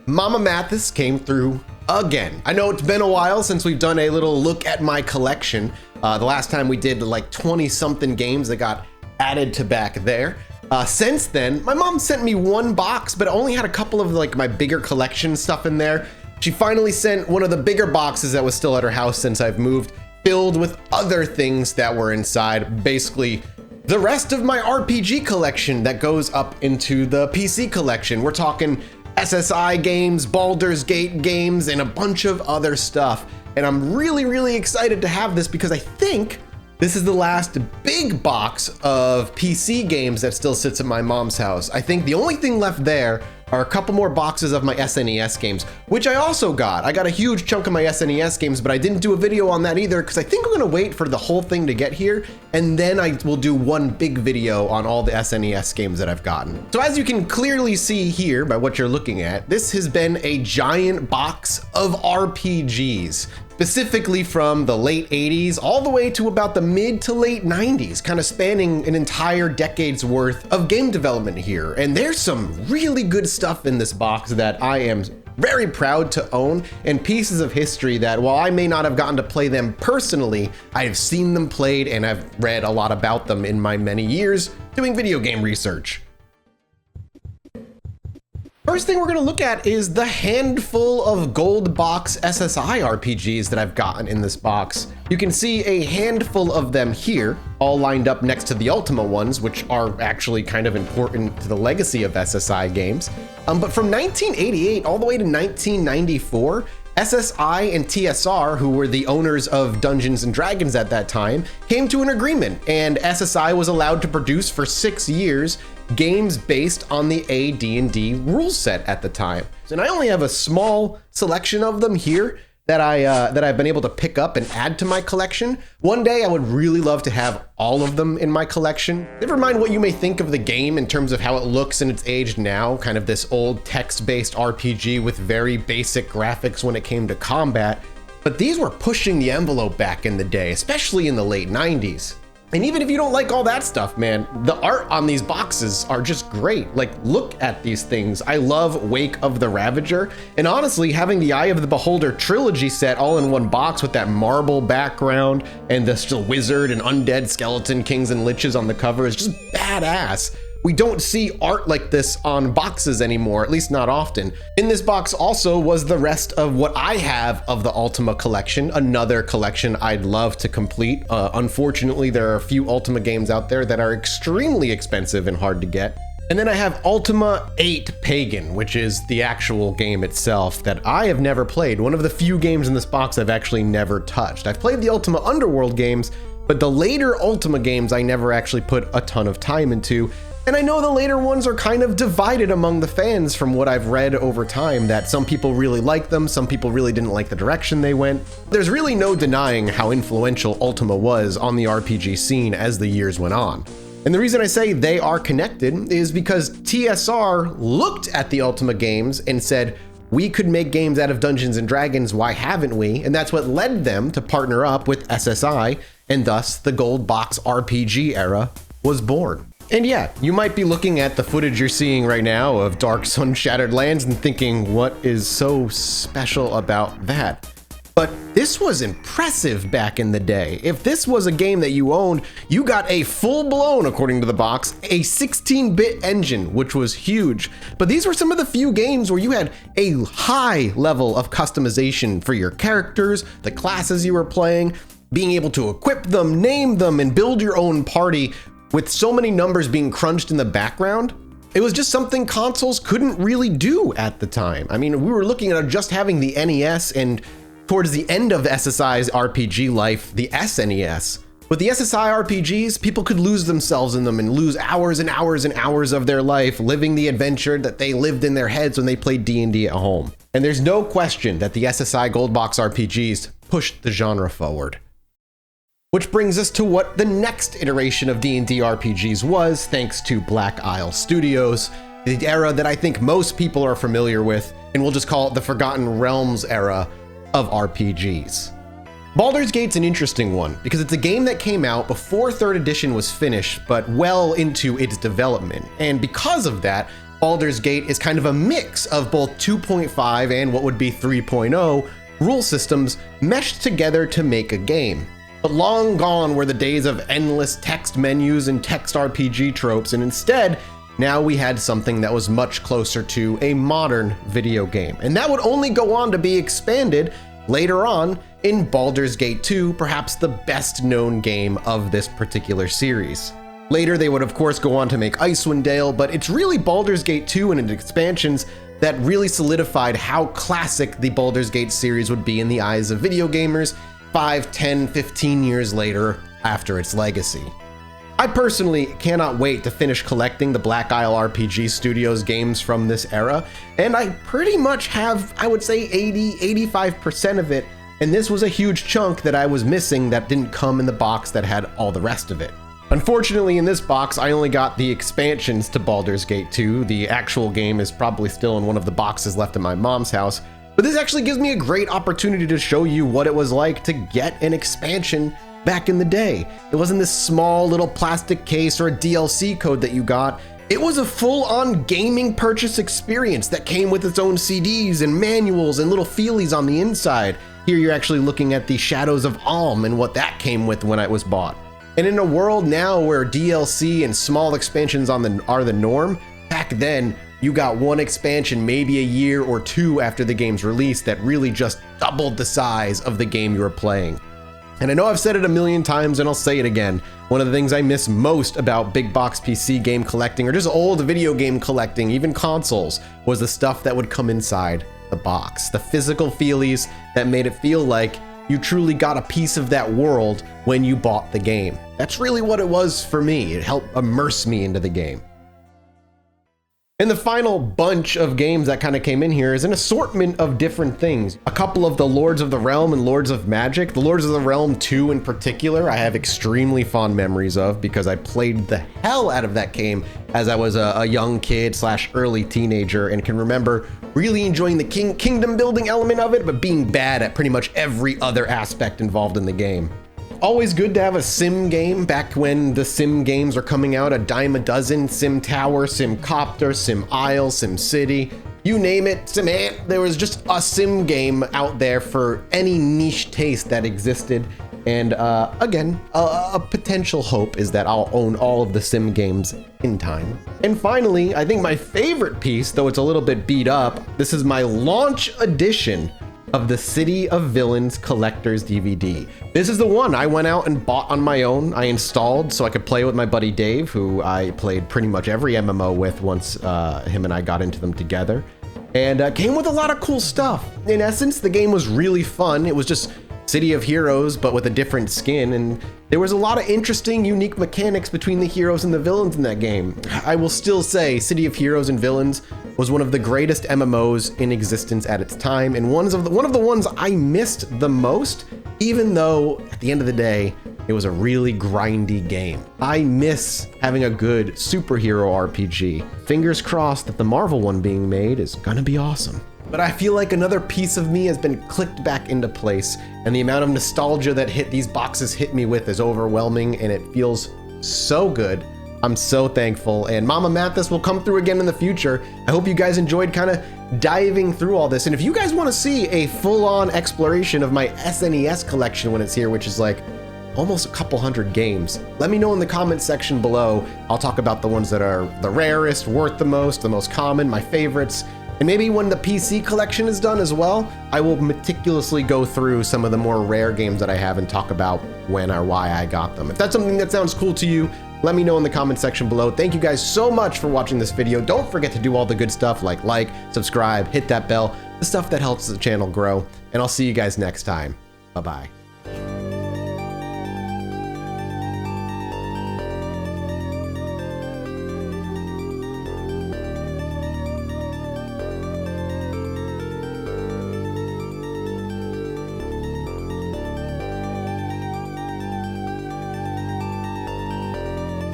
Mama Mathas came through again. I know it's been a while since we've done a little look at my collection. The last time we did like 20 something games that got added to back there. Since then, my mom sent me one box, but it only had a couple of like my bigger collection stuff in there. She finally sent one of the bigger boxes that was still at her house since I've moved, filled with other things that were inside. Basically, the rest of my RPG collection that goes up into the PC collection. We're talking SSI games, Baldur's Gate games, and a bunch of other stuff. And I'm really excited to have this because I think this is the last big box of PC games that still sits at my mom's house. I think the only thing left there are a couple more boxes of my SNES games, which I also got. I got a huge chunk of my SNES games, but I didn't do a video on that either because I think I'm gonna wait for the whole thing to get here, and then I will do one big video on all the SNES games that I've gotten. So as you can clearly see here by what you're looking at, this has been a giant box of RPGs. Specifically from the late 80s all the way to about the mid to late 90s, kind of spanning an entire decade's worth of game development here. And there's some really good stuff in this box that I am very proud to own, and pieces of history that while I may not have gotten to play them personally, I have seen them played and I've read a lot about them in my many years doing video game research. First thing we're going to look at is the handful of gold box SSI RPGs that I've gotten in this box. You can see a handful of them here, all lined up next to the Ultima ones, which are actually kind of important to the legacy of SSI games. But from 1988 all the way to 1994, SSI and TSR, who were the owners of Dungeons & Dragons at that time, came to an agreement, and SSI was allowed to produce for 6 years games based on the AD&D rule set at the time. And I only have a small selection of them here that I've been able to pick up and add to my collection. One day I would really love to have all of them in my collection. Never mind what you may think of the game in terms of how it looks in its age now, kind of this old text-based RPG with very basic graphics when it came to combat, but these were pushing the envelope back in the day, especially in the late 90s. And even if you don't like all that stuff, man, the art on these boxes are just great. Like, look at these things. I love Wake of the Ravager. And honestly, having the Eye of the Beholder trilogy set all in one box with that marble background and the still wizard and undead skeleton kings and liches on the cover is just badass. We don't see art like this on boxes anymore, at least not often. In this box also was the rest of what I have of the Ultima collection, another collection I'd love to complete. Unfortunately, there are a few Ultima games out there that are extremely expensive and hard to get. And then I have Ultima 8 Pagan, which is the actual game itself that I have never played. One of the few games in this box I've actually never touched. I've played the Ultima Underworld games, but the later Ultima games I never actually put a ton of time into. And I know the later ones are kind of divided among the fans from what I've read over time, that some people really like them, some people really didn't like the direction they went. There's really no denying how influential Ultima was on the RPG scene as the years went on. And the reason I say they are connected is because TSR looked at the Ultima games and said, we could make games out of Dungeons & Dragons, why haven't we? And that's what led them to partner up with SSI, and thus the gold box RPG era was born. And yeah, you might be looking at the footage you're seeing right now of Dark Sun Shattered Lands and thinking, what is so special about that? But this was impressive back in the day. If this was a game that you owned, you got a full-blown, according to the box, a 16-bit engine, which was huge. But these were some of the few games where you had a high level of customization for your characters, the classes you were playing, being able to equip them, name them, and build your own party. With so many numbers being crunched in the background, it was just something consoles couldn't really do at the time. I mean, we were looking at just having the NES and towards the end of SSI's RPG life, the SNES. With the SSI RPGs, people could lose themselves in them and lose hours and hours and hours of their life living the adventure that they lived in their heads when they played D&D at home. And there's no question that the SSI Gold Box RPGs pushed the genre forward. Which brings us to what the next iteration of D&D RPGs was, thanks to Black Isle Studios, the era that I think most people are familiar with, and we'll just call it the Forgotten Realms era of RPGs. Baldur's Gate's an interesting one, because it's a game that came out before 3rd edition was finished, but well into its development, and because of that, Baldur's Gate is kind of a mix of both 2.5 and what would be 3.0 rule systems meshed together to make a game. But long gone were the days of endless text menus and text RPG tropes, and instead, now we had something that was much closer to a modern video game. And that would only go on to be expanded later on in Baldur's Gate 2, perhaps the best known game of this particular series. Later, they would of course go on to make Icewind Dale, but it's really Baldur's Gate 2 and its expansions that really solidified how classic the Baldur's Gate series would be in the eyes of video gamers 5, 10, 15 years later after its legacy. I personally cannot wait to finish collecting the Black Isle RPG Studios games from this era, and I pretty much have, I would say 85% of it, and this was a huge chunk that I was missing that didn't come in the box that had all the rest of it. Unfortunately, in this box, I only got the expansions to Baldur's Gate 2. The actual game is probably still in one of the boxes left in my mom's house, but this actually gives me a great opportunity to show you what it was like to get an expansion back in the day. It wasn't this small little plastic case or a DLC code that you got. It was a full-on gaming purchase experience that came with its own CDs and manuals and little feelies on the inside. Here you're actually looking at the Shadows of Alm and what that came with when it was bought. And in a world now where DLC and small expansions are the norm, back then you got one expansion maybe a year or two after the game's release that really just doubled the size of the game you were playing. And I know I've said it a million times and I'll say it again, one of the things I miss most about big box PC game collecting or just old video game collecting, even consoles, was the stuff that would come inside the box. The physical feelies that made it feel like you truly got a piece of that world when you bought the game. That's really what it was for me. It helped immerse me into the game. And the final bunch of games that kind of came in here is an assortment of different things. A couple of the Lords of the Realm and Lords of Magic. The Lords of the Realm 2 in particular, I have extremely fond memories of because I played the hell out of that game as I was a young kid / early teenager and can remember really enjoying the kingdom building element of it, but being bad at pretty much every other aspect involved in the game. Always good to have a sim game back when the sim games are coming out a dime a dozen. Sim Tower, Sim Copter, Sim Isle, Sim City, you name it, Sim Ant. There was just a sim game out there for any niche taste that existed. And again, a potential hope is that I'll own all of the sim games in time. And finally, I think my favorite piece, though it's a little bit beat up, this is my launch edition of the City of Villains Collector's DVD. This is the one I went out and bought on my own. I installed so I could play with my buddy Dave, who I played pretty much every MMO with once him and I got into them together. And came with a lot of cool stuff. In essence, the game was really fun. It was just City of Heroes, but with a different skin, and there was a lot of interesting, unique mechanics between the heroes and the villains in that game. I will still say City of Heroes and Villains was one of the greatest MMOs in existence at its time, and one of the ones I missed the most, even though at the end of the day, it was a really grindy game. I miss having a good superhero RPG. Fingers crossed that the Marvel one being made is gonna be awesome. But I feel like another piece of me has been clicked back into place, and the amount of nostalgia that these boxes hit me with is overwhelming, and it feels so good. I'm so thankful, and Momma Mathas will come through again in the future. I hope you guys enjoyed kind of diving through all this, and if you guys want to see a full-on exploration of my SNES collection when it's here, which is like almost a couple hundred games, let me know in the comments section below. I'll talk about the ones that are the rarest, worth the most common, my favorites. And maybe when the PC collection is done as well, I will meticulously go through some of the more rare games that I have and talk about when or why I got them. If that's something that sounds cool to you, let me know in the comment section below. Thank you guys so much for watching this video. Don't forget to do all the good stuff like, subscribe, hit that bell, the stuff that helps the channel grow. And I'll see you guys next time. Bye-bye.